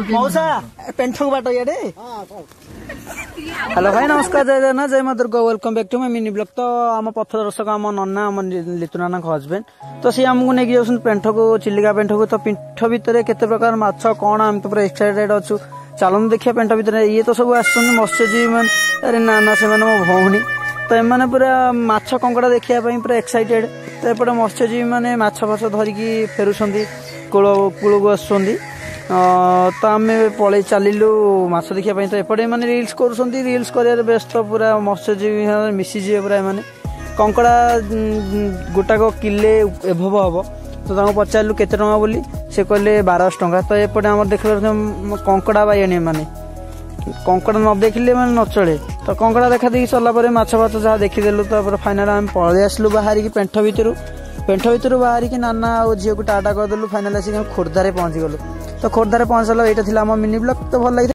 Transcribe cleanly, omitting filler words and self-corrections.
मौसा पेंठक बाट इे हेलो भाई नमस्कार जय जगन्नाथ जय माँ Durga welcome back to my mini blog. तो आम पथ दर्शक आम नन्ना आम लितु नाना हजबैंड तो सी आमको नहीं जाऊँ पेंठ को चिलिका पेंठ को। तो पेंठ भितर केते प्रकार माछ कौन आम तो पूरा एक्साइटेड अच्छु चलते देखिए पेंठ भितर ये तो सब आस मत्स्यजीवी मैंने अरे ना से मो भौणी तो एम पूरा माछ कंकड़ा देखापी पूरा एक्साइटेड। तो एपटे मत्स्यजीवी मैंने माछ फाछ धरिकी फेरुंट कूल को आसुँच तो आम पलि चलू माछ देखापी। तो एपटे मैंने रिल्स करिल्स कर व्यस्त पूरा मत्स्यजीवी मिशीजे पूरा मैंने कंकड़ा गोटाक किले एभव हम। तो पचारू केते टंका बोली से कहले 1200 टंका। तो एपटे आम देख कंकड़ा बाइणी मैंने कंकड़ा न देखिले मैंने न चले। तो कंकड़ा देखा देखी सरला माछ फाछ जहाँ देखीदेलु तो फाइनाल आम पलि आसलु बाहर पेंठ भितर बाहर की नाना और झील को टाटा करदेलु फाइनाल आसिक खोर्धारे पहुंची गलु। तो खोर्धारे पहुंचल यहाँ मिनी ब्लॉग तो भल लगी।